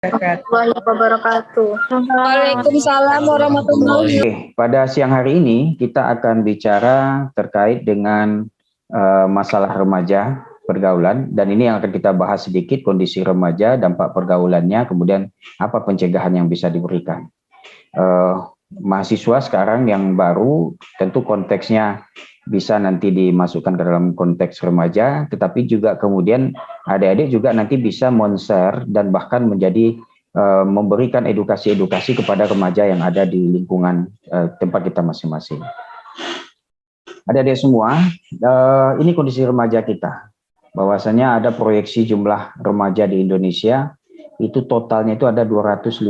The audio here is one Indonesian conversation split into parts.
warahmatullahi wabarakatuh. Waalaikumsalam warahmatullahi wabarakatuh. Oke, pada siang hari ini kita akan bicara terkait dengan masalah remaja pergaulan, dan ini yang akan kita bahas sedikit kondisi remaja, dampak pergaulannya, kemudian apa pencegahan yang bisa diberikan. Mahasiswa sekarang yang baru tentu konteksnya bisa nanti dimasukkan ke dalam konteks remaja, tetapi juga kemudian adik-adik juga nanti bisa men-share dan bahkan menjadi memberikan edukasi-edukasi kepada remaja yang ada di lingkungan tempat kita masing-masing. Adik-adik semua, ini kondisi remaja kita. Bahwasanya ada proyeksi jumlah remaja di Indonesia, itu totalnya itu ada 258,7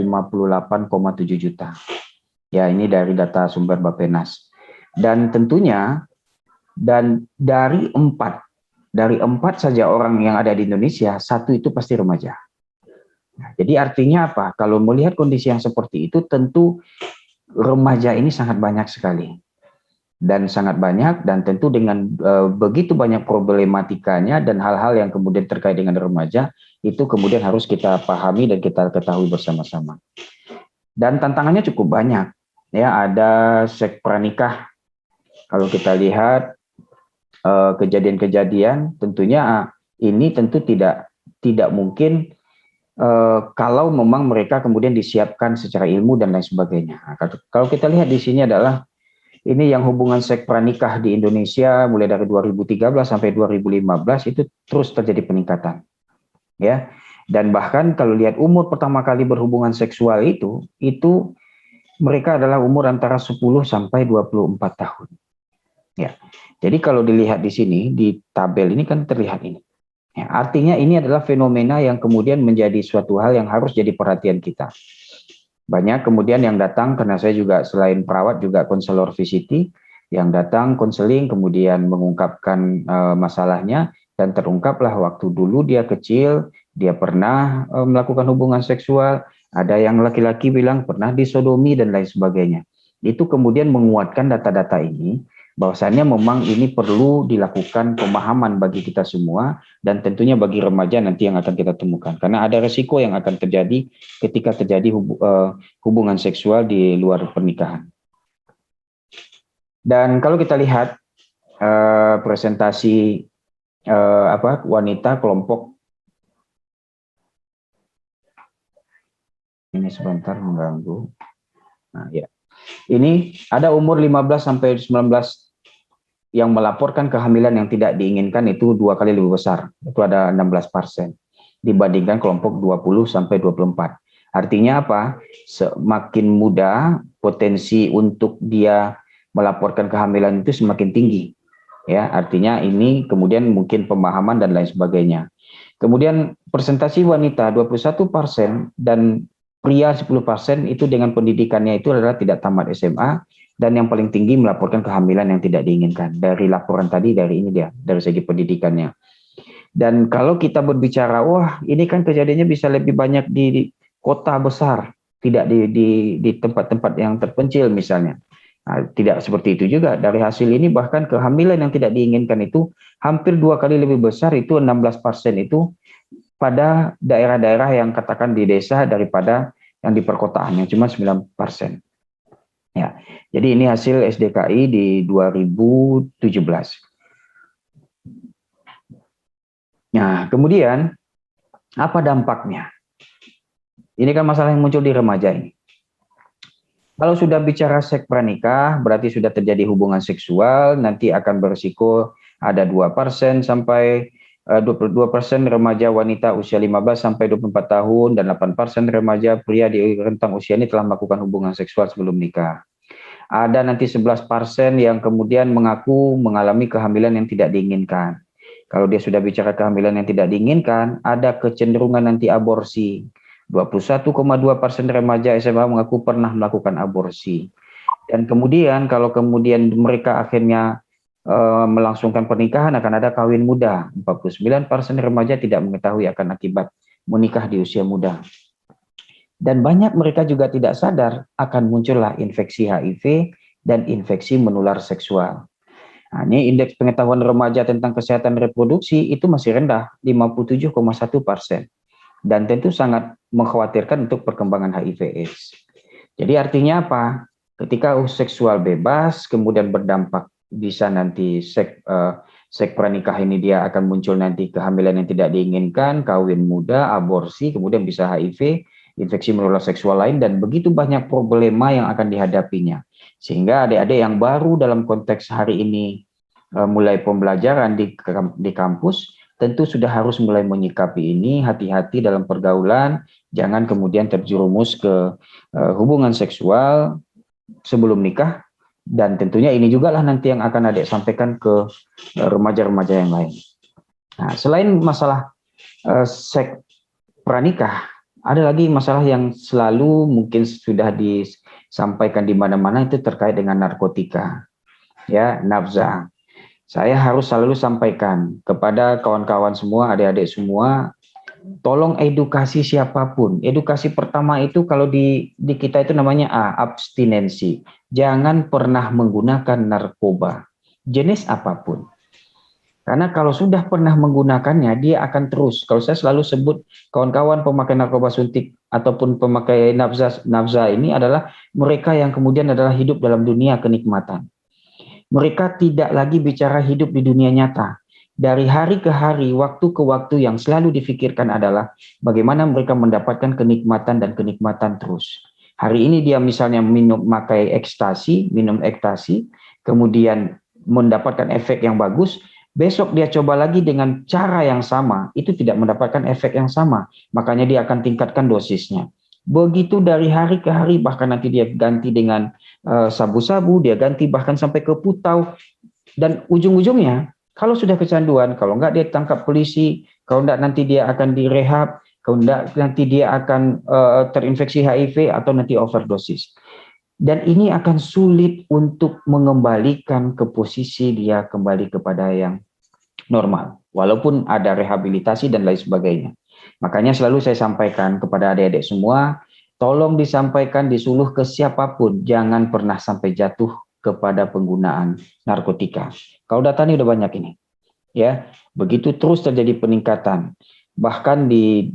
juta. Ya, ini dari data sumber Bappenas. Dan tentunya, dari empat saja orang yang ada di Indonesia, satu itu pasti remaja. Nah, jadi artinya apa? Kalau melihat kondisi yang seperti itu, tentu remaja ini sangat banyak sekali. Dan sangat banyak, dan tentu dengan begitu banyak problematikanya dan hal-hal yang kemudian terkait dengan remaja, itu kemudian harus kita pahami dan kita ketahui bersama-sama. Dan tantangannya cukup banyak. Ya, ada seks pranikah. Kalau kita lihat kejadian-kejadian, tentunya ini tentu tidak mungkin kalau memang mereka kemudian disiapkan secara ilmu dan lain sebagainya. Nah, kalau kita lihat di sini adalah ini yang hubungan seks pranikah di Indonesia mulai dari 2013 sampai 2015 itu terus terjadi peningkatan. Ya. Dan bahkan kalau lihat umur pertama kali berhubungan seksual itu mereka adalah umur antara 10 sampai 24 tahun. Ya. Jadi kalau dilihat di sini, di tabel ini kan terlihat ini. Ya, artinya ini adalah fenomena yang kemudian menjadi suatu hal yang harus jadi perhatian kita. Banyak kemudian yang datang, karena saya juga selain perawat juga konselor VCT, yang datang konseling kemudian mengungkapkan masalahnya, dan terungkaplah waktu dulu dia kecil, dia pernah melakukan hubungan seksual, ada yang laki-laki bilang pernah disodomi dan lain sebagainya. Itu kemudian menguatkan data-data ini, bahwasannya memang ini perlu dilakukan pemahaman bagi kita semua, dan tentunya bagi remaja nanti yang akan kita temukan. Karena ada resiko yang akan terjadi ketika terjadi hubungan seksual di luar pernikahan. Dan kalau kita lihat presentasi wanita kelompok, ini sebentar mengganggu. Nah, ya. Ini ada umur 15 sampai 19 yang melaporkan kehamilan yang tidak diinginkan itu 2 kali lebih besar. Itu ada 16% dibandingkan kelompok 20 sampai 24. Artinya apa? Semakin muda potensi untuk dia melaporkan kehamilan itu semakin tinggi. Ya, artinya ini kemudian mungkin pemahaman dan lain sebagainya. Kemudian presentasi wanita 21% dan pria 10% itu dengan pendidikannya itu adalah tidak tamat SMA, dan yang paling tinggi melaporkan kehamilan yang tidak diinginkan. Dari laporan tadi, dari ini dia, dari segi pendidikannya. Dan kalau kita berbicara, wah ini kan kejadiannya bisa lebih banyak di kota besar, tidak di tempat-tempat yang terpencil misalnya. Nah, tidak seperti itu juga. Dari hasil ini bahkan kehamilan yang tidak diinginkan itu hampir 2 kali lebih besar, itu 16% itu pada daerah-daerah yang katakan di desa daripada yang di perkotaan, yang cuma 9%. Ya, jadi ini hasil SDKI di 2017. Nah, kemudian apa dampaknya? Ini kan masalah yang muncul di remaja ini. Kalau sudah bicara seks pranikah, berarti sudah terjadi hubungan seksual, nanti akan berisiko ada 2% sampai 22% remaja wanita usia 15 sampai 24 tahun dan 8% remaja pria di rentang usia ini telah melakukan hubungan seksual sebelum nikah. Ada nanti 11% yang kemudian mengaku mengalami kehamilan yang tidak diinginkan. Kalau dia sudah bicara kehamilan yang tidak diinginkan, ada kecenderungan nanti aborsi. 21,2% remaja SMA mengaku pernah melakukan aborsi. Dan kemudian kalau kemudian mereka akhirnya melangsungkan pernikahan, akan ada kawin muda. 49% remaja tidak mengetahui akan akibat menikah di usia muda. Dan banyak mereka juga tidak sadar akan muncullah infeksi HIV dan infeksi menular seksual. Nah, ini indeks pengetahuan remaja tentang kesehatan reproduksi itu masih rendah, 57,1%. dan tentu sangat mengkhawatirkan untuk perkembangan HIV/AIDS. Jadi artinya apa? Ketika seksual bebas, kemudian berdampak bisa nanti seks pranikah ini dia akan muncul nanti kehamilan yang tidak diinginkan, kawin muda, aborsi, kemudian bisa HIV, infeksi menular seksual lain, dan begitu banyak problema yang akan dihadapinya. Sehingga adik-adik yang baru dalam konteks hari ini mulai pembelajaran di kampus, tentu sudah harus mulai menyikapi ini, hati-hati dalam pergaulan, jangan kemudian terjerumus ke hubungan seksual sebelum nikah, dan tentunya ini juga lah nanti yang akan adik sampaikan ke remaja-remaja yang lain. Nah, selain masalah seks pranikah, ada lagi masalah yang selalu mungkin sudah disampaikan di mana-mana, itu terkait dengan narkotika, ya, nafza. Saya harus selalu sampaikan kepada kawan-kawan semua, adik-adik semua, tolong edukasi siapapun. Edukasi pertama itu kalau di kita itu namanya abstinensi. Jangan pernah menggunakan narkoba, jenis apapun. Karena kalau sudah pernah menggunakannya, dia akan terus. Kalau saya selalu sebut kawan-kawan pemakai narkoba suntik ataupun pemakai nafza ini adalah mereka yang kemudian adalah hidup dalam dunia kenikmatan. Mereka tidak lagi bicara hidup di dunia nyata. Dari hari ke hari, waktu ke waktu yang selalu difikirkan adalah bagaimana mereka mendapatkan kenikmatan dan kenikmatan terus. Hari ini dia misalnya minum ekstasi, kemudian mendapatkan efek yang bagus, besok dia coba lagi dengan cara yang sama, itu tidak mendapatkan efek yang sama, makanya dia akan tingkatkan dosisnya. Begitu dari hari ke hari, bahkan nanti dia ganti dengan sabu-sabu, dia ganti bahkan sampai ke putau, dan ujung-ujungnya kalau sudah kecanduan, kalau enggak dia tangkap polisi, kalau enggak nanti dia akan direhab, kalau enggak nanti dia akan terinfeksi HIV atau nanti overdosis. Dan ini akan sulit untuk mengembalikan ke posisi dia kembali kepada yang normal, walaupun ada rehabilitasi dan lain sebagainya. Makanya selalu saya sampaikan kepada adik-adik semua, tolong disampaikan, disuluh ke siapapun, jangan pernah sampai jatuh kepada penggunaan narkotika. Kalau data ini udah banyak ini, ya, begitu terus terjadi peningkatan. Bahkan di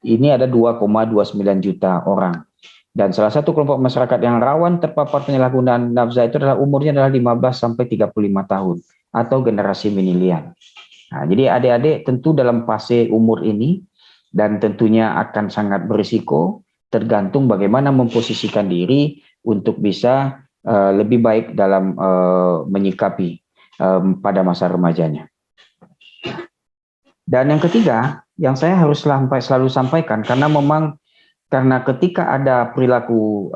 ini ada 2,29 juta orang. Dan salah satu kelompok masyarakat yang rawan terpapar penyalahgunaan nafza itu adalah umurnya adalah 15 sampai 35 tahun atau generasi milenial. Nah, jadi adik-adik tentu dalam fase umur ini dan tentunya akan sangat berisiko, tergantung bagaimana memposisikan diri untuk bisa lebih baik dalam menyikapi pada masa remajanya. Dan yang ketiga, yang saya harus selalu sampaikan, karena ketika ada perilaku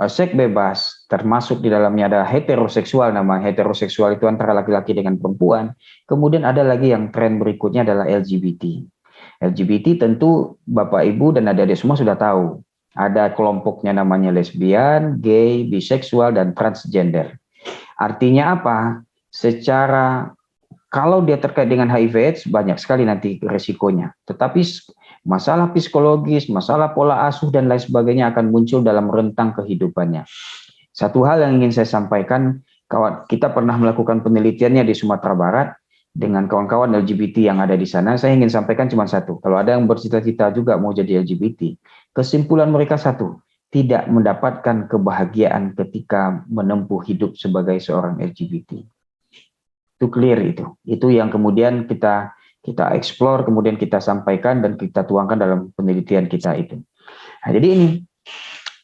seks bebas, termasuk di dalamnya ada heteroseksual, nama heteroseksual itu antara laki-laki dengan perempuan, kemudian ada lagi yang tren berikutnya adalah LGBT. LGBT tentu Bapak Ibu dan adik-adik semua sudah tahu, ada kelompoknya namanya lesbian, gay, biseksual, dan transgender. Artinya apa? Secara kalau dia terkait dengan HIV/AIDS banyak sekali nanti resikonya. Tetapi masalah psikologis, masalah pola asuh dan lain sebagainya akan muncul dalam rentang kehidupannya. Satu hal yang ingin saya sampaikan, kita pernah melakukan penelitiannya di Sumatera Barat dengan kawan-kawan LGBT yang ada di sana. Saya ingin sampaikan cuma satu. Kalau ada yang bercita-cita juga mau jadi LGBT, kesimpulan mereka satu, tidak mendapatkan kebahagiaan ketika menempuh hidup sebagai seorang LGBT. Itu clear itu. Itu yang kemudian kita explore, kemudian kita sampaikan dan kita tuangkan dalam penelitian kita itu. Nah, jadi ini,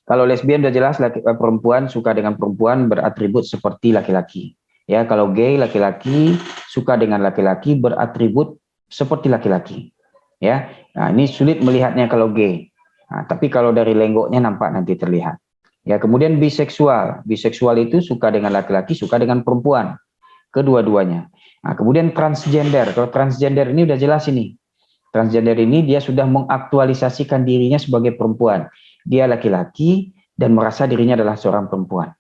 kalau lesbian sudah jelas perempuan suka dengan perempuan beratribut seperti laki-laki. Ya, kalau gay laki-laki suka dengan laki-laki beratribut seperti laki-laki. Ya, nah ini sulit melihatnya kalau gay. Nah, tapi kalau dari lenggoknya nampak nanti terlihat. Ya, kemudian biseksual. Biseksual itu suka dengan laki-laki, suka dengan perempuan. Kedua-duanya. Nah, kemudian transgender. Kalau transgender ini udah jelas ini. Transgender ini dia sudah mengaktualisasikan dirinya sebagai perempuan. Dia laki-laki dan merasa dirinya adalah seorang perempuan.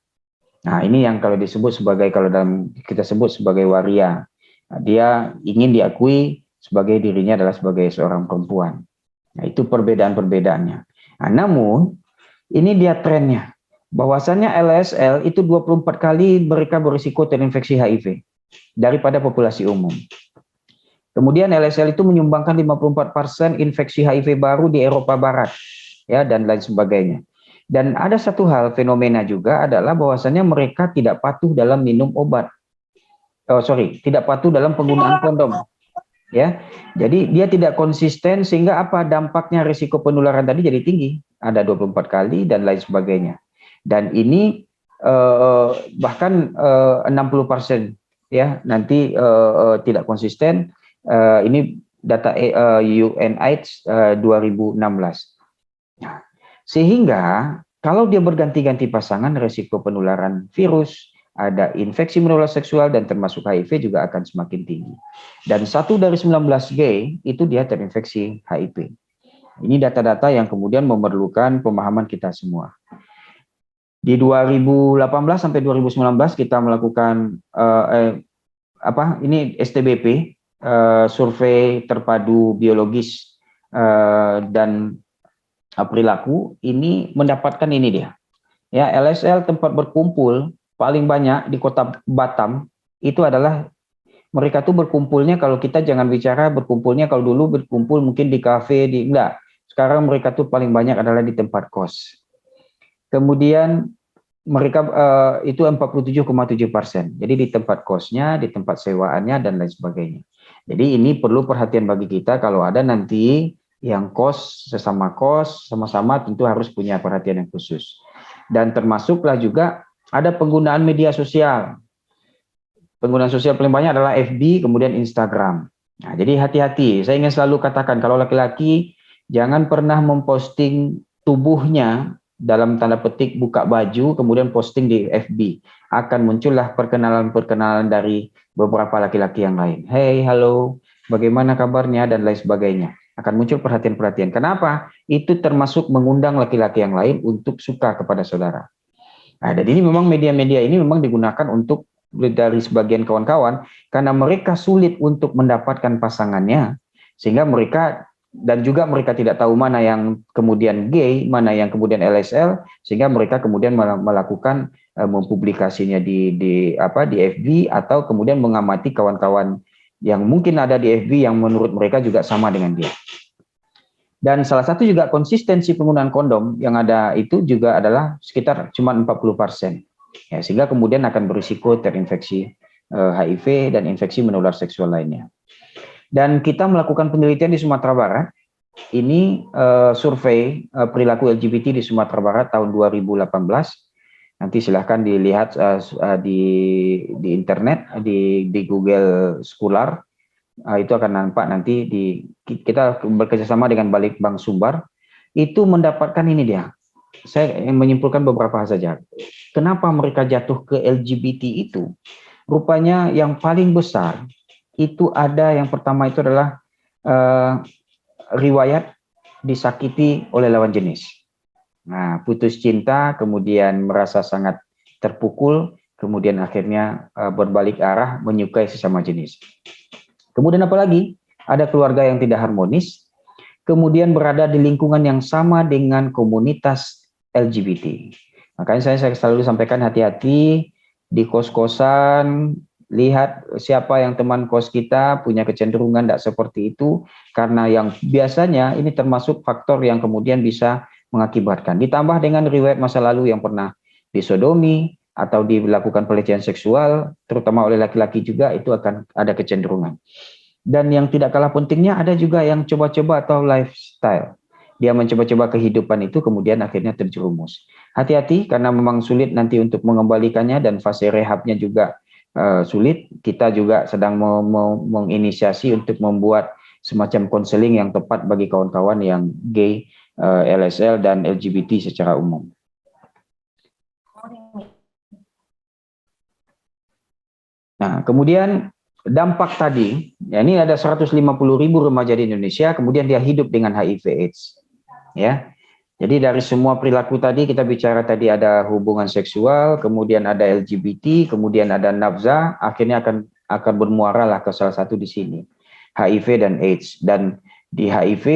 Nah, ini yang kalau disebut sebagai, kalau dalam kita sebut sebagai waria. Nah, dia ingin diakui sebagai dirinya adalah sebagai seorang perempuan. Nah, itu perbedaan-perbedaannya. Nah, namun ini dia trennya. Bahwasannya LSL itu 24 kali mereka berisiko terinfeksi HIV daripada populasi umum. Kemudian LSL itu menyumbangkan 54% infeksi HIV baru di Eropa Barat, ya, dan lain sebagainya. Dan ada satu hal fenomena juga adalah bahwasanya mereka tidak patuh dalam minum obat. Tidak patuh dalam penggunaan kondom. Ya, jadi dia tidak konsisten sehingga apa dampaknya risiko penularan tadi jadi tinggi, ada 24 kali dan lain sebagainya. Dan ini bahkan 60% ya nanti tidak konsisten. Ini data UNAIDS 2016. Nah, sehingga kalau dia berganti-ganti pasangan, risiko penularan virus, ada infeksi menular seksual dan termasuk HIV juga akan semakin tinggi. Dan 1 dari 19 gay itu dia terinfeksi HIV. Ini data-data yang kemudian memerlukan pemahaman kita semua. Di 2018 sampai 2019 kita melakukan ini STBP, survei terpadu biologis dan perilaku, ini mendapatkan ini dia. Ya, LSL tempat berkumpul paling banyak di kota Batam itu adalah mereka tuh berkumpulnya, kalau kita jangan bicara berkumpulnya, kalau dulu berkumpul mungkin di kafe, enggak. Sekarang mereka tuh paling banyak adalah di tempat kos. Kemudian mereka itu 47,7%. Jadi di tempat kosnya, di tempat sewaannya dan lain sebagainya. Jadi ini perlu perhatian bagi kita kalau ada nanti yang kos, sesama kos, sama-sama tentu harus punya perhatian yang khusus. Dan termasuklah juga ada penggunaan media sosial. Penggunaan sosial paling banyak adalah FB, kemudian Instagram. Nah, jadi hati-hati. Saya ingin selalu katakan, kalau laki-laki, jangan pernah memposting tubuhnya dalam tanda petik buka baju, kemudian posting di FB. Akan muncullah perkenalan-perkenalan dari beberapa laki-laki yang lain. Hey, halo, bagaimana kabarnya, dan lain sebagainya. Akan muncul perhatian-perhatian. Kenapa? Itu termasuk mengundang laki-laki yang lain untuk suka kepada saudara. Nah, dan ini memang media-media ini memang digunakan untuk dari sebagian kawan-kawan karena mereka sulit untuk mendapatkan pasangannya, sehingga mereka dan juga mereka tidak tahu mana yang kemudian gay, mana yang kemudian LSL, sehingga mereka kemudian melakukan mempublikasinya di FB atau kemudian mengamati kawan-kawan yang mungkin ada di FB yang menurut mereka juga sama dengan dia. Dan salah satu juga konsistensi penggunaan kondom yang ada itu juga adalah sekitar cuma 40%. Ya, sehingga kemudian akan berisiko terinfeksi HIV dan infeksi menular seksual lainnya. Dan kita melakukan penelitian di Sumatera Barat. Ini survei perilaku LGBT di Sumatera Barat tahun 2018. Nanti silahkan dilihat di internet, di Google Scholar. Itu akan nampak nanti kita bekerjasama dengan Balitbang Sumbar, itu mendapatkan ini dia. Saya menyimpulkan beberapa hal saja. Kenapa mereka jatuh ke LGBT itu? Rupanya yang paling besar itu ada yang pertama itu adalah riwayat disakiti oleh lawan jenis. Nah, putus cinta, kemudian merasa sangat terpukul, kemudian akhirnya berbalik arah menyukai sesama jenis. Kemudian apalagi ada keluarga yang tidak harmonis, kemudian berada di lingkungan yang sama dengan komunitas LGBT. Makanya saya selalu sampaikan hati-hati di kos-kosan, lihat siapa yang teman kos kita punya kecenderungan tidak seperti itu, karena yang biasanya ini termasuk faktor yang kemudian bisa mengakibatkan. Ditambah dengan riwayat masa lalu yang pernah disodomi atau dilakukan pelecehan seksual, terutama oleh laki-laki juga, itu akan ada kecenderungan. Dan yang tidak kalah pentingnya ada juga yang coba-coba atau lifestyle. Dia mencoba-coba kehidupan itu kemudian akhirnya terjerumus. Hati-hati karena memang sulit nanti untuk mengembalikannya dan fase rehabnya juga sulit. Kita juga sedang menginisiasi untuk membuat semacam konseling yang tepat bagi kawan-kawan yang gay, LSL dan LGBT secara umum. Nah, kemudian dampak tadi, ya ini ada 150.000 remaja di Indonesia, kemudian dia hidup dengan HIV/AIDS. Ya, jadi dari semua perilaku tadi kita bicara tadi ada hubungan seksual, kemudian ada LGBT, kemudian ada nafza, akhirnya akan bermuara lah ke salah satu di sini, HIV dan AIDS. Dan di HIV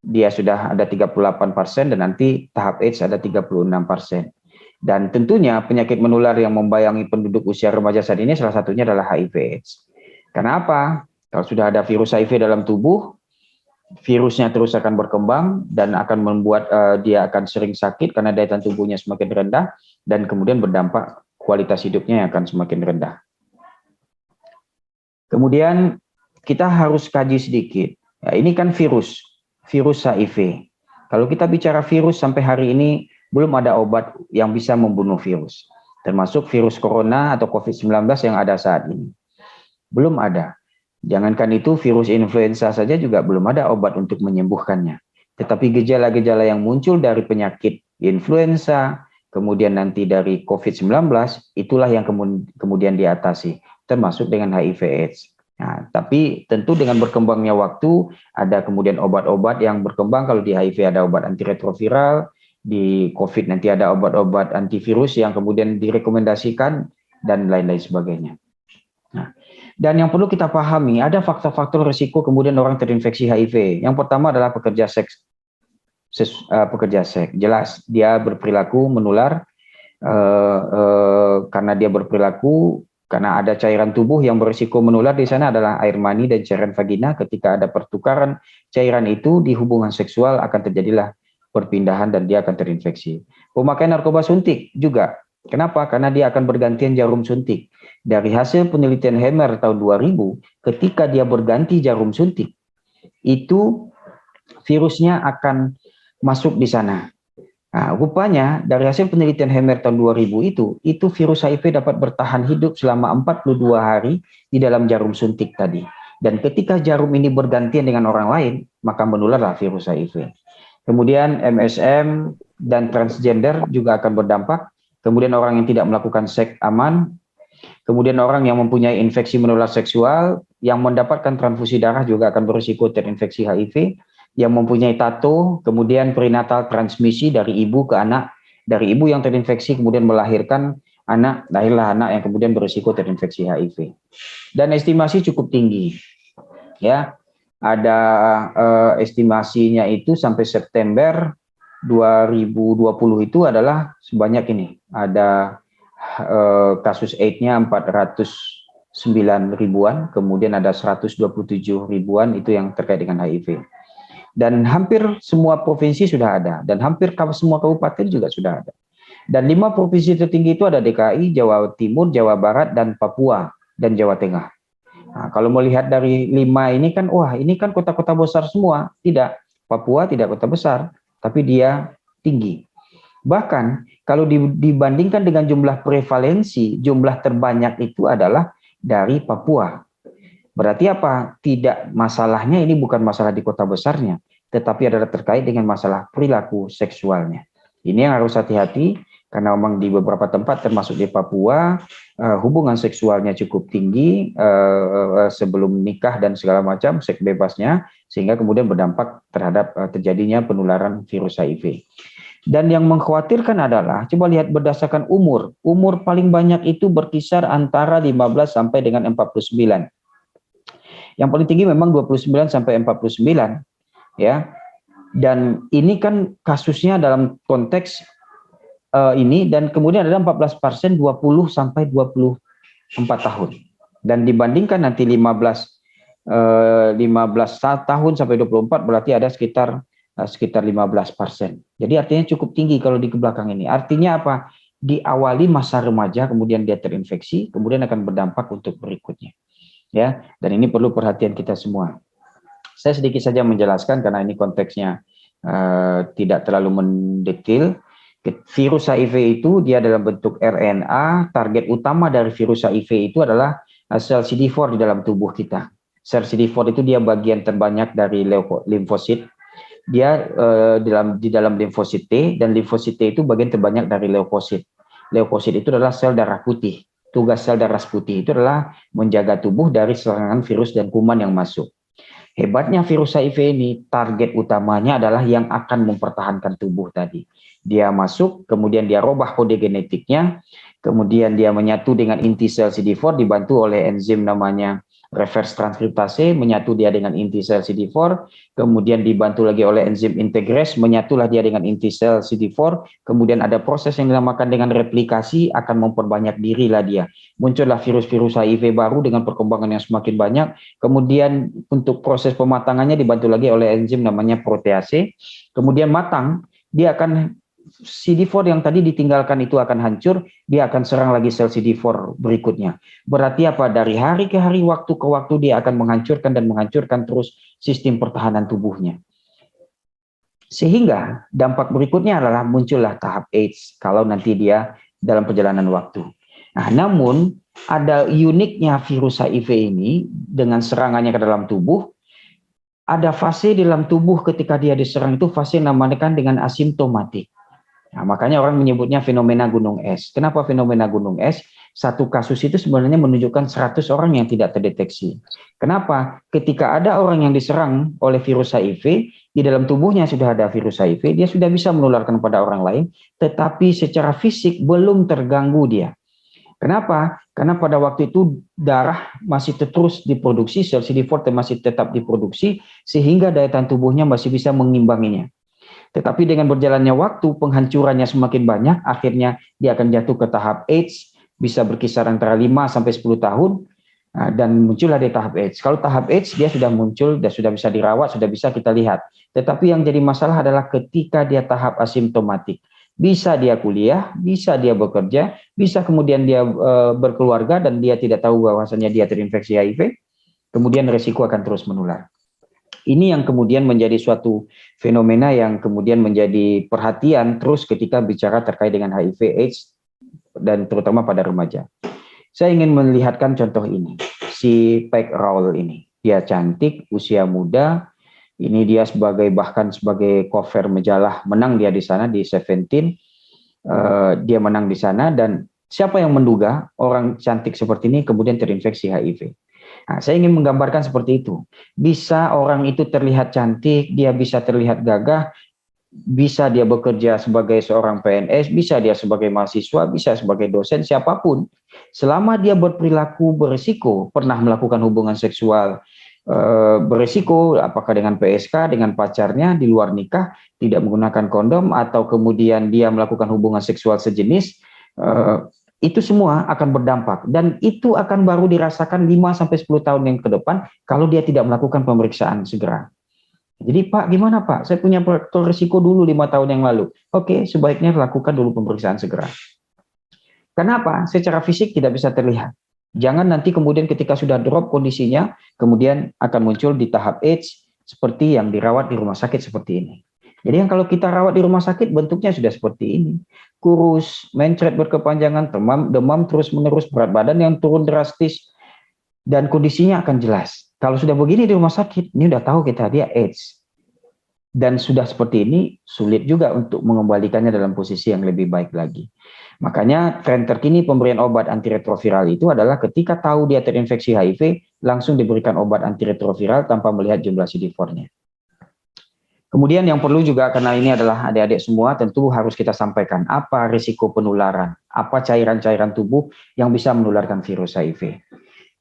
dia sudah ada 38% dan nanti tahap AIDS ada 36%. Dan tentunya penyakit menular yang membayangi penduduk usia remaja saat ini salah satunya adalah HIV/AIDS. Kenapa? Kalau sudah ada virus HIV dalam tubuh, virusnya terus akan berkembang dan akan membuat dia akan sering sakit karena daya tahan tubuhnya semakin rendah, dan kemudian berdampak kualitas hidupnya yang akan semakin rendah. Kemudian kita harus kaji sedikit. Ya, ini kan virus HIV. Kalau kita bicara virus, sampai hari ini belum ada obat yang bisa membunuh virus, termasuk virus corona atau COVID-19 yang ada saat ini. Belum ada. Jangankan itu, virus influenza saja juga belum ada obat untuk menyembuhkannya. Tetapi gejala-gejala yang muncul dari penyakit influenza, kemudian nanti dari COVID-19, itulah yang kemudian diatasi, termasuk dengan HIV/AIDS. Nah, tapi tentu dengan berkembangnya waktu, ada kemudian obat-obat yang berkembang. Kalau di HIV ada obat antiretroviral, di COVID nanti ada obat-obat antivirus yang kemudian direkomendasikan, dan lain-lain sebagainya. Nah, dan yang perlu kita pahami, ada faktor-faktor risiko kemudian orang terinfeksi HIV. Yang pertama adalah pekerja seks. Jelas dia berperilaku menular karena dia berperilaku, karena ada cairan tubuh yang berisiko menular di sana adalah air mani dan cairan vagina. Ketika ada pertukaran cairan itu di hubungan seksual, akan terjadilah perpindahan dan dia akan terinfeksi. Pemakaian narkoba suntik juga. Kenapa? Karena dia akan bergantian jarum suntik. Dari hasil penelitian Hammer tahun 2000, ketika dia berganti jarum suntik, itu virusnya akan masuk di sana. Nah, rupanya dari hasil penelitian Hammer tahun 2000 itu virus HIV dapat bertahan hidup selama 42 hari di dalam jarum suntik tadi. Dan ketika jarum ini bergantian dengan orang lain, maka menularlah virus HIV. Kemudian MSM dan transgender juga akan berdampak. Kemudian orang yang tidak melakukan seks aman, kemudian orang yang mempunyai infeksi menular seksual, yang mendapatkan transfusi darah juga akan berisiko terinfeksi HIV, yang mempunyai tato, kemudian perinatal transmisi dari ibu ke anak, dari ibu yang terinfeksi kemudian melahirkan anak, lahirlah anak yang kemudian berisiko terinfeksi HIV. Dan estimasi cukup tinggi, ya, ada estimasinya itu sampai September 2020 itu adalah sebanyak ini, ada kasus AIDS-nya 409 ribuan, kemudian ada 127 ribuan itu yang terkait dengan HIV. Dan hampir semua provinsi sudah ada, dan hampir semua kabupaten juga sudah ada. Dan 5 provinsi tertinggi itu ada DKI, Jawa Timur, Jawa Barat, dan Papua, dan Jawa Tengah. Nah, kalau melihat dari 5 ini kan, wah ini kan kota-kota besar semua. Tidak, Papua tidak kota besar, tapi dia tinggi. Bahkan kalau dibandingkan dengan jumlah prevalensi, jumlah terbanyak itu adalah dari Papua. Berarti apa? Tidak, masalahnya ini bukan masalah di kota besarnya, tetapi adalah terkait dengan masalah perilaku seksualnya. Ini yang harus hati-hati, karena memang di beberapa tempat termasuk di Papua, hubungan seksualnya cukup tinggi sebelum nikah dan segala macam, seks bebasnya, sehingga kemudian berdampak terhadap terjadinya penularan virus HIV. Dan yang mengkhawatirkan adalah, coba lihat berdasarkan umur paling banyak itu berkisar antara 15 sampai dengan 49. Yang paling tinggi memang 29 sampai 49, ya. Dan ini kan kasusnya dalam konteks ini, dan kemudian ada 14% 20 sampai 24 tahun. Dan dibandingkan nanti 15 tahun sampai 24 berarti ada sekitar 15%. Jadi artinya cukup tinggi kalau di belakang ini. Artinya apa? Diawali masa remaja, kemudian dia terinfeksi, kemudian akan berdampak untuk berikutnya. Ya, dan ini perlu perhatian kita semua. Saya sedikit saja menjelaskan karena ini konteksnya tidak terlalu mendetail. Virus HIV itu dia dalam bentuk RNA. Target utama dari virus HIV itu adalah sel CD4 di dalam tubuh kita. Sel CD4 itu dia bagian terbanyak dari limfosit. Dia di dalam limfosit T, dan limfosit T itu bagian terbanyak dari leukosit. Leukosit itu adalah sel darah putih. Tugas sel darah putih itu adalah menjaga tubuh dari serangan virus dan kuman yang masuk. Hebatnya virus HIV ini, target utamanya adalah yang akan mempertahankan tubuh tadi. Dia masuk, kemudian dia robah kode genetiknya, kemudian dia menyatu dengan inti sel CD4 dibantu oleh enzim namanya reverse transkriptase, menyatu dia dengan inti sel CD4, kemudian dibantu lagi oleh enzim integrase, menyatulah dia dengan inti sel CD4, kemudian ada proses yang dinamakan dengan replikasi, akan memperbanyak dirilah dia. Muncullah virus-virus HIV baru dengan perkembangan yang semakin banyak, kemudian untuk proses pematangannya dibantu lagi oleh enzim namanya protease, kemudian matang, dia akan CD4 yang tadi ditinggalkan itu akan hancur, dia akan serang lagi sel CD4 berikutnya. Berarti apa? Dari hari ke hari, waktu ke waktu dia akan menghancurkan dan menghancurkan terus sistem pertahanan tubuhnya. Sehingga dampak berikutnya adalah muncullah tahap AIDS kalau nanti dia dalam perjalanan waktu. Nah, namun ada uniknya virus HIV ini dengan serangannya ke dalam tubuh, ada fase dalam tubuh ketika dia diserang itu fase namanya dengan asimptomatik. Nah, makanya orang menyebutnya fenomena gunung es. Kenapa fenomena gunung es? Satu kasus itu sebenarnya menunjukkan 100 orang yang tidak terdeteksi. Kenapa? Ketika ada orang yang diserang oleh virus HIV, di dalam tubuhnya sudah ada virus HIV, dia sudah bisa menularkan pada orang lain, tetapi secara fisik belum terganggu dia. Kenapa? Karena pada waktu itu darah masih terus diproduksi, sel CD4 masih tetap diproduksi, sehingga daya tahan tubuhnya masih bisa mengimbanginya. Tetapi dengan berjalannya waktu, penghancurannya semakin banyak, akhirnya dia akan jatuh ke tahap AIDS, bisa berkisar antara 5 sampai 10 tahun, dan muncullah di tahap AIDS. Kalau tahap AIDS, dia sudah muncul, dan sudah bisa dirawat, sudah bisa kita lihat. Tetapi yang jadi masalah adalah ketika dia tahap asimptomatik. Bisa dia kuliah, bisa dia bekerja, bisa kemudian dia berkeluarga, dan dia tidak tahu bahwasannya dia terinfeksi HIV, kemudian resiko akan terus menular. Ini yang kemudian menjadi suatu fenomena yang kemudian menjadi perhatian terus ketika bicara terkait dengan HIV AIDS dan terutama pada remaja. Saya ingin melihatkan contoh ini, si Peg Rowell ini. Dia cantik, usia muda, ini dia bahkan sebagai cover majalah, menang dia di sana di Seventeen, dia menang di sana, dan siapa yang menduga orang cantik seperti ini kemudian terinfeksi HIV? Nah, saya ingin menggambarkan seperti itu. Bisa orang itu terlihat cantik, dia bisa terlihat gagah, bisa dia bekerja sebagai seorang PNS, bisa dia sebagai mahasiswa, bisa sebagai dosen, siapapun. Selama dia berperilaku berisiko, pernah melakukan hubungan seksual berisiko, apakah dengan PSK, dengan pacarnya, di luar nikah, tidak menggunakan kondom, atau kemudian dia melakukan hubungan seksual sejenis, itu semua akan berdampak, dan itu akan baru dirasakan 5-10 tahun yang ke depan kalau dia tidak melakukan pemeriksaan segera. Jadi Pak, gimana Pak? Saya punya risiko dulu 5 tahun yang lalu. Oke, sebaiknya lakukan dulu pemeriksaan segera. Kenapa? Secara fisik tidak bisa terlihat. Jangan nanti kemudian ketika sudah drop kondisinya, kemudian akan muncul di tahap AIDS seperti yang dirawat di rumah sakit seperti ini. Jadi yang kalau kita rawat di rumah sakit bentuknya sudah seperti ini. Kurus, mencret berkepanjangan, demam terus-menerus, berat badan yang turun drastis, dan kondisinya akan jelas. Kalau sudah begini di rumah sakit, ini udah tahu kita dia AIDS. Dan sudah seperti ini, sulit juga untuk mengembalikannya dalam posisi yang lebih baik lagi. Makanya tren terkini pemberian obat antiretroviral itu adalah ketika tahu dia terinfeksi HIV, langsung diberikan obat antiretroviral tanpa melihat jumlah CD4-nya. Kemudian yang perlu juga, karena ini adalah adik-adik semua, tentu harus kita sampaikan apa risiko penularan, apa cairan-cairan tubuh yang bisa menularkan virus HIV.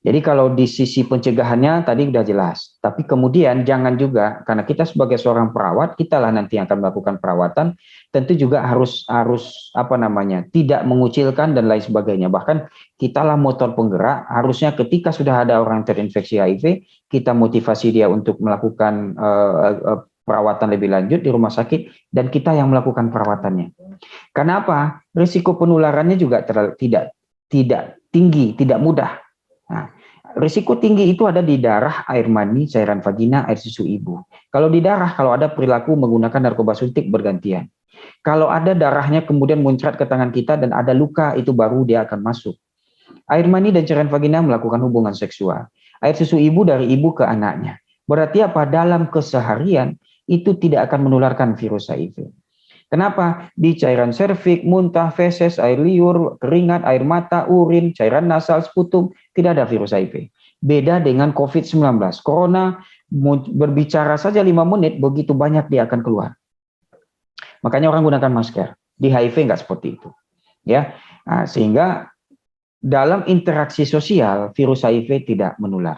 Jadi kalau di sisi pencegahannya tadi sudah jelas, tapi kemudian jangan juga, karena kita sebagai seorang perawat, kitalah nanti yang akan melakukan perawatan, tentu juga harus tidak mengucilkan dan lain sebagainya. Bahkan kitalah motor penggerak, harusnya ketika sudah ada orang terinfeksi HIV, kita motivasi dia untuk melakukan perawatan lebih lanjut di rumah sakit, dan kita yang melakukan perawatannya. Kenapa? Risiko penularannya juga tidak tinggi, tidak mudah. Nah, risiko tinggi itu ada di darah, air mani, cairan vagina, air susu ibu. Kalau di darah, kalau ada perilaku menggunakan narkoba suntik bergantian. Kalau ada darahnya kemudian muncrat ke tangan kita dan ada luka, itu baru dia akan masuk. Air mani dan cairan vagina melakukan hubungan seksual. Air susu ibu dari ibu ke anaknya. Berarti apa? Dalam keseharian itu tidak akan menularkan virus HIV. Kenapa? Di cairan serviks, muntah, feses, air liur, keringat, air mata, urin, cairan nasal, sputum, tidak ada virus HIV. Beda dengan COVID-19. Corona berbicara saja 5 menit, begitu banyak dia akan keluar. Makanya orang gunakan masker. Di HIV nggak seperti itu. Ya, sehingga dalam interaksi sosial, virus HIV tidak menular.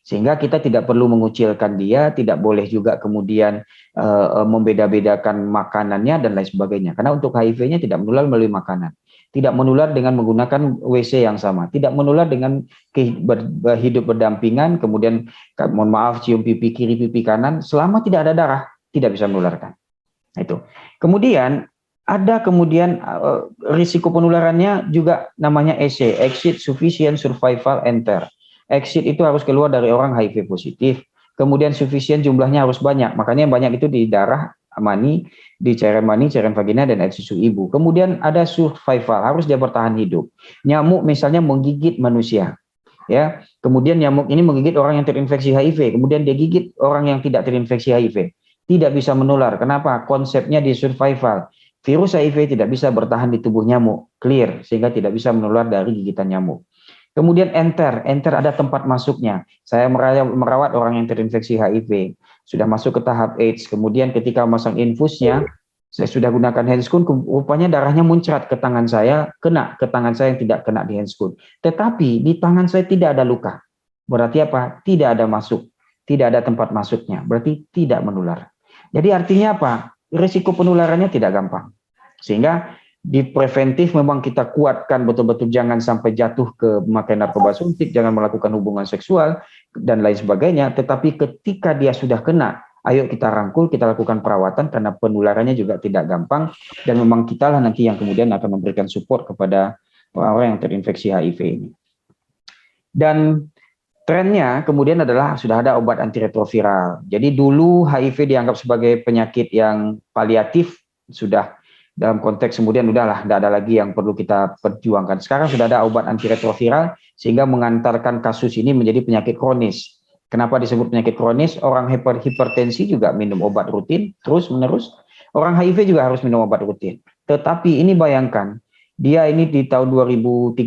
Sehingga kita tidak perlu mengucilkan dia, tidak boleh juga kemudian membeda-bedakan makanannya dan lain sebagainya. Karena untuk HIV-nya tidak menular melalui makanan, tidak menular dengan menggunakan WC yang sama, tidak menular dengan hidup berdampingan, kemudian mohon maaf cium pipi kiri pipi kanan, selama tidak ada darah tidak bisa menularkan. Itu. Kemudian ada risiko penularannya juga namanya ESE, Exit Sufficient Survival Enter. Exit itu harus keluar dari orang HIV positif. Kemudian sufficient jumlahnya harus banyak. Makanya banyak itu di darah, mani, di cairan mani, cairan vagina, dan air susu ibu. Kemudian ada survival, harus dia bertahan hidup. Nyamuk misalnya menggigit manusia. Ya, kemudian nyamuk ini menggigit orang yang terinfeksi HIV. Kemudian dia gigit orang yang tidak terinfeksi HIV. Tidak bisa menular. Kenapa? Konsepnya di survival. Virus HIV tidak bisa bertahan di tubuh nyamuk. Clear. Sehingga tidak bisa menular dari gigitan nyamuk. Kemudian enter ada tempat masuknya. Saya merawat orang yang terinfeksi HIV, sudah masuk ke tahap AIDS. Kemudian ketika memasang infusnya, saya sudah gunakan handscoon, rupanya darahnya muncrat ke tangan saya, kena ke tangan saya yang tidak kena di handscoon. Tetapi di tangan saya tidak ada luka. Berarti apa? Tidak ada masuk, tidak ada tempat masuknya. Berarti tidak menular. Jadi artinya apa? Risiko penularannya tidak gampang. Sehingga di preventif memang kita kuatkan betul-betul jangan sampai jatuh ke memakai narkoba suntik, jangan melakukan hubungan seksual dan lain sebagainya. Tetapi ketika dia sudah kena, ayo kita rangkul, kita lakukan perawatan karena penularannya juga tidak gampang dan memang kitalah nanti yang kemudian akan memberikan support kepada orang yang terinfeksi HIV ini. Dan trennya kemudian adalah sudah ada obat antiretroviral. Jadi dulu HIV dianggap sebagai penyakit yang paliatif, sudah dalam konteks kemudian udahlah, tidak ada lagi yang perlu kita perjuangkan. Sekarang sudah ada obat antiretroviral sehingga mengantarkan kasus ini menjadi penyakit kronis. Kenapa disebut penyakit kronis? Orang hipertensi juga minum obat rutin terus menerus. Orang HIV juga harus minum obat rutin. Tetapi ini bayangkan, dia ini di tahun 2013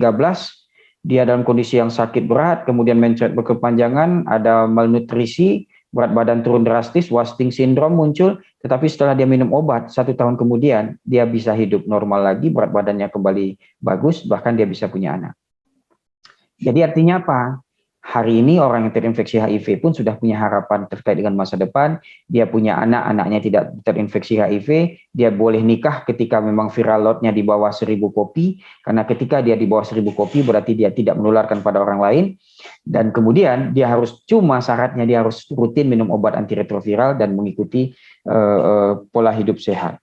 dia dalam kondisi yang sakit berat, kemudian mencret berkepanjangan, ada malnutrisi, berat badan turun drastis, wasting syndrome muncul, tetapi setelah dia minum obat, 1 tahun kemudian, dia bisa hidup normal lagi, berat badannya kembali bagus, bahkan dia bisa punya anak. Jadi artinya apa? Hari ini orang yang terinfeksi HIV pun sudah punya harapan terkait dengan masa depan, dia punya anak, anaknya tidak terinfeksi HIV, dia boleh nikah ketika memang viral load-nya di bawah 1000 kopi, karena ketika dia di bawah 1000 kopi berarti dia tidak menularkan pada orang lain, dan kemudian dia harus syaratnya dia harus rutin minum obat antiretroviral dan mengikuti pola hidup sehat.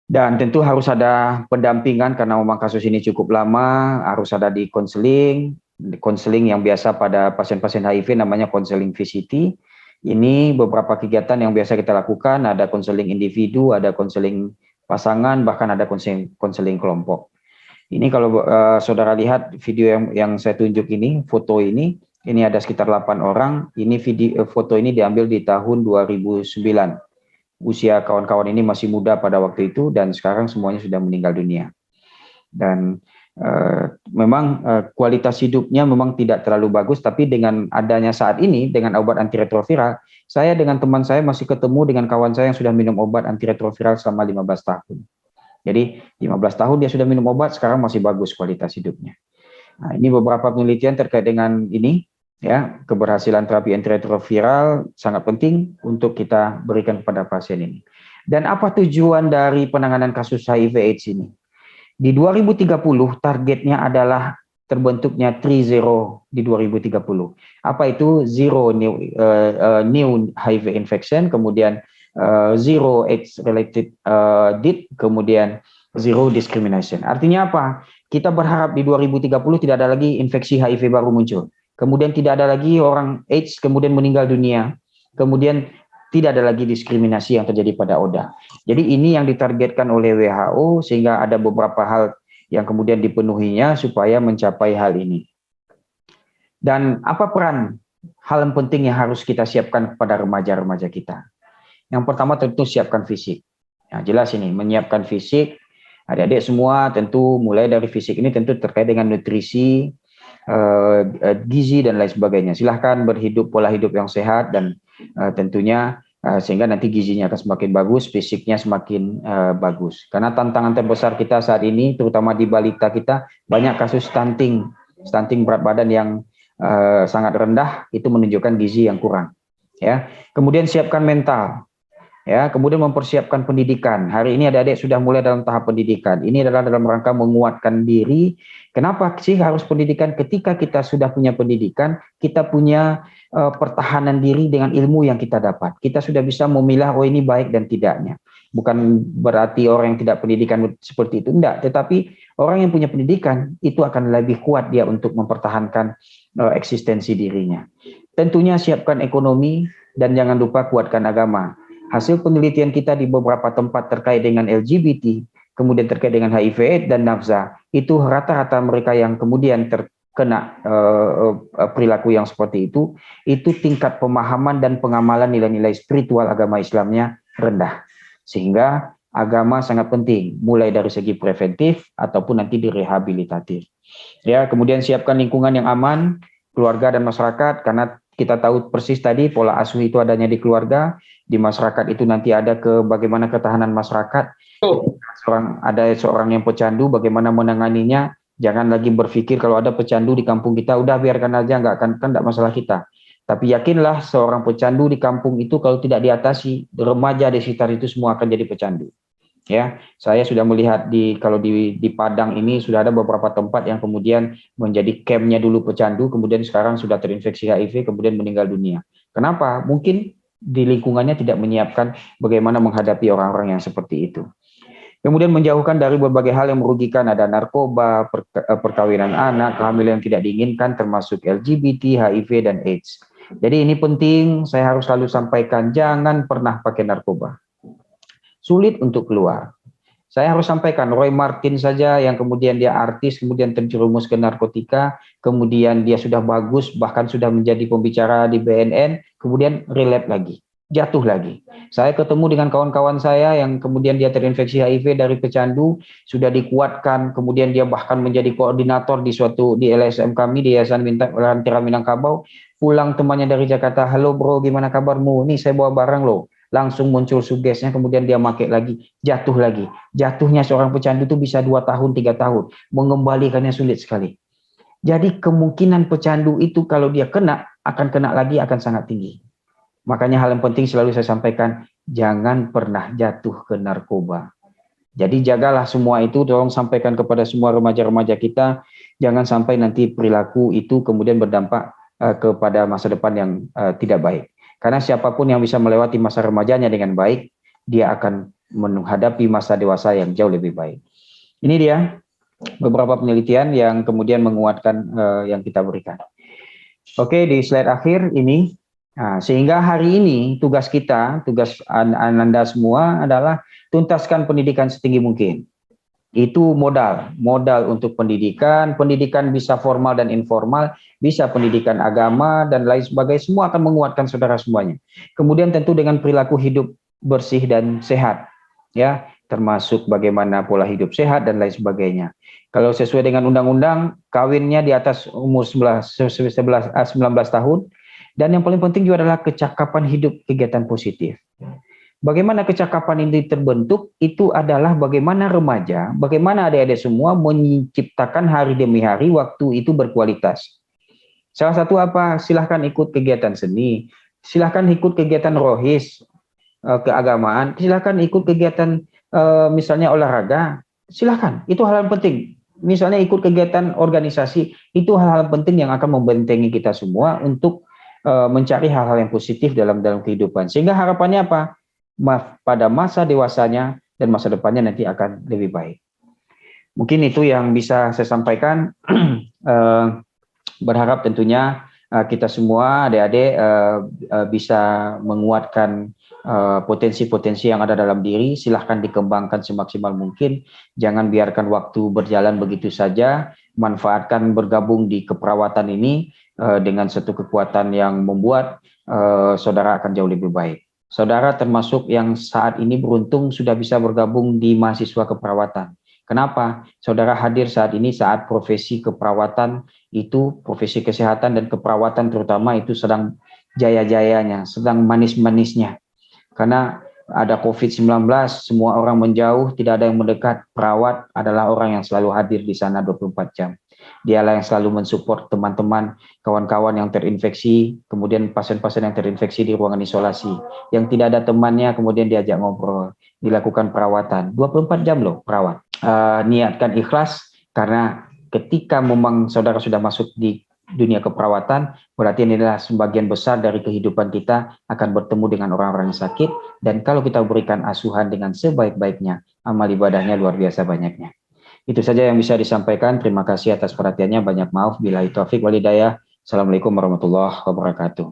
Dan tentu harus ada pendampingan karena memang kasus ini cukup lama, harus ada di konseling yang biasa pada pasien-pasien HIV namanya konseling VCT. Ini beberapa kegiatan yang biasa kita lakukan, ada konseling individu, ada konseling pasangan, bahkan ada konseling kelompok. Ini kalau saudara lihat video yang saya tunjuk ini, foto ini ada sekitar 8 orang. Ini foto ini diambil di tahun 2009. Usia kawan-kawan ini masih muda pada waktu itu dan sekarang semuanya sudah meninggal dunia. Dan memang kualitas hidupnya memang tidak terlalu bagus, tapi dengan adanya saat ini dengan obat antiretroviral, saya dengan teman saya masih ketemu dengan kawan saya yang sudah minum obat antiretroviral selama 15 tahun. Jadi 15 tahun dia sudah minum obat, sekarang masih bagus kualitas hidupnya. Nah, ini beberapa penelitian terkait dengan ini, ya, keberhasilan terapi antiretroviral sangat penting untuk kita berikan kepada pasien ini. Dan apa tujuan dari penanganan kasus HIV/AIDS ini? Di 2030 targetnya adalah terbentuknya 3-0 di 2030. Apa itu? Zero new HIV infection, kemudian zero AIDS related death, kemudian zero discrimination. Artinya apa? Kita berharap di 2030 tidak ada lagi infeksi HIV baru muncul. Kemudian tidak ada lagi orang AIDS kemudian meninggal dunia. Kemudian tidak ada lagi diskriminasi yang terjadi pada ODA. Jadi ini yang ditargetkan oleh WHO sehingga ada beberapa hal yang kemudian dipenuhinya supaya mencapai hal ini. Dan apa peran hal yang penting yang harus kita siapkan kepada remaja-remaja kita? Yang pertama tentu siapkan fisik. Nah, jelas ini menyiapkan fisik. Adik-adik semua tentu mulai dari fisik ini tentu terkait dengan nutrisi, gizi dan lain sebagainya. Silahkan berhidup pola hidup yang sehat dan tentunya sehingga nanti gizinya akan semakin bagus, fisiknya semakin bagus. Karena tantangan terbesar kita saat ini, terutama di balita kita, banyak kasus stunting berat badan yang sangat rendah, itu menunjukkan gizi yang kurang. Ya, kemudian siapkan mental. Ya, kemudian mempersiapkan pendidikan. Hari ini adik-adik sudah mulai dalam tahap pendidikan. Ini adalah dalam rangka menguatkan diri. Kenapa sih harus pendidikan? Ketika kita sudah punya pendidikan, kita punya pertahanan diri dengan ilmu yang kita dapat. Kita sudah bisa memilah, oh ini baik dan tidaknya. Bukan berarti orang yang tidak pendidikan seperti itu, enggak. Tetapi orang yang punya pendidikan, itu akan lebih kuat dia untuk mempertahankan eksistensi dirinya. Tentunya siapkan ekonomi dan jangan lupa kuatkan agama. Hasil penelitian kita di beberapa tempat terkait dengan LGBT, kemudian terkait dengan HIV/AIDS dan nafsa, itu rata-rata mereka yang kemudian terkena perilaku yang seperti itu tingkat pemahaman dan pengamalan nilai-nilai spiritual agama Islamnya rendah. Sehingga agama sangat penting, mulai dari segi preventif ataupun nanti direhabilitatif. Ya, kemudian siapkan lingkungan yang aman, keluarga dan masyarakat, karena kita tahu persis tadi pola asuh itu adanya di keluarga, di masyarakat itu nanti ada bagaimana ketahanan masyarakat. Ada seorang yang pecandu, bagaimana menanganinya. Jangan lagi berpikir kalau ada pecandu di kampung kita, udah biarkan aja, kan enggak masalah kita. Tapi yakinlah seorang pecandu di kampung itu kalau tidak diatasi, remaja di sekitar itu semua akan jadi pecandu. Ya, saya sudah melihat kalau di Padang ini sudah ada beberapa tempat yang kemudian menjadi campnya dulu pecandu, kemudian sekarang sudah terinfeksi HIV, kemudian meninggal dunia. Kenapa? Mungkin di lingkungannya tidak menyiapkan bagaimana menghadapi orang-orang yang seperti itu. Kemudian menjauhkan dari berbagai hal yang merugikan, ada narkoba, perkawinan anak, kehamilan yang tidak diinginkan, termasuk LGBT, HIV, dan AIDS. Jadi ini penting, saya harus selalu sampaikan, jangan pernah pakai narkoba. Sulit untuk keluar. Saya harus sampaikan, Roy Martin saja yang kemudian dia artis, kemudian terjerumus ke narkotika, kemudian dia sudah bagus, bahkan sudah menjadi pembicara di BNN, kemudian relapse lagi, jatuh lagi. Saya ketemu dengan kawan-kawan saya yang kemudian dia terinfeksi HIV dari pecandu, sudah dikuatkan, kemudian dia bahkan menjadi koordinator di LSM kami, di Yayasan Lentera Minangkabau. Pulang temannya dari Jakarta, halo bro, gimana kabarmu? Nih saya bawa barang loh. Langsung muncul sugesnya, kemudian dia pakai lagi, jatuh lagi. Jatuhnya seorang pecandu itu bisa 2 tahun, 3 tahun. Mengembalikannya sulit sekali. Jadi kemungkinan pecandu itu kalau dia akan kena lagi, akan sangat tinggi. Makanya hal yang penting selalu saya sampaikan, jangan pernah jatuh ke narkoba. Jadi jagalah semua itu, tolong sampaikan kepada semua remaja-remaja kita, jangan sampai nanti perilaku itu kemudian berdampak kepada masa depan yang tidak baik. Karena siapapun yang bisa melewati masa remajanya dengan baik, dia akan menghadapi masa dewasa yang jauh lebih baik. Ini dia beberapa penelitian yang kemudian menguatkan yang kita berikan. Oke, di slide akhir ini, sehingga hari ini tugas kita, tugas Anda semua adalah tuntaskan pendidikan setinggi mungkin. Itu modal untuk pendidikan bisa formal dan informal, bisa pendidikan agama dan lain sebagainya, semua akan menguatkan saudara semuanya. Kemudian tentu dengan perilaku hidup bersih dan sehat, ya, termasuk bagaimana pola hidup sehat dan lain sebagainya. Kalau sesuai dengan undang-undang, kawinnya di atas umur 19 tahun, dan yang paling penting juga adalah kecakapan hidup kegiatan positif. Bagaimana kecakapan ini terbentuk, itu adalah bagaimana remaja, bagaimana adik-adik semua menciptakan hari demi hari waktu itu berkualitas. Salah satu apa? Silahkan ikut kegiatan seni, silahkan ikut kegiatan rohis, keagamaan, silahkan ikut kegiatan misalnya olahraga, silahkan, itu hal yang penting. Misalnya ikut kegiatan organisasi, itu hal-hal penting yang akan membentengi kita semua untuk mencari hal-hal yang positif dalam kehidupan. Sehingga harapannya apa? Pada masa dewasanya dan masa depannya nanti akan lebih baik. Mungkin itu yang bisa saya sampaikan. Berharap tentunya kita semua adik-adik bisa menguatkan potensi-potensi yang ada dalam diri. Silahkan dikembangkan semaksimal mungkin. Jangan biarkan waktu berjalan begitu saja. Manfaatkan bergabung di keperawatan ini dengan satu kekuatan yang membuat saudara akan jauh lebih baik. Saudara termasuk yang saat ini beruntung sudah bisa bergabung di mahasiswa keperawatan. Kenapa? Saudara hadir saat ini saat profesi keperawatan itu, profesi kesehatan dan keperawatan terutama itu sedang jaya-jayanya, sedang manis-manisnya. Karena ada COVID-19, semua orang menjauh, tidak ada yang mendekat. Perawat adalah orang yang selalu hadir di sana 24 jam. Dialah yang selalu mensupport teman-teman, kawan-kawan yang terinfeksi, kemudian pasien-pasien yang terinfeksi di ruangan isolasi. Yang tidak ada temannya, kemudian diajak ngobrol, dilakukan perawatan. 24 jam loh perawat. Niatkan ikhlas, karena ketika memang saudara sudah masuk di dunia keperawatan, berarti ini adalah sebagian besar dari kehidupan kita akan bertemu dengan orang-orang yang sakit, dan kalau kita berikan asuhan dengan sebaik-baiknya, amal ibadahnya luar biasa banyaknya. Itu saja yang bisa disampaikan. Terima kasih atas perhatiannya. Banyak maaf. Billahi taufik wal hidayah. Assalamualaikum warahmatullahi wabarakatuh.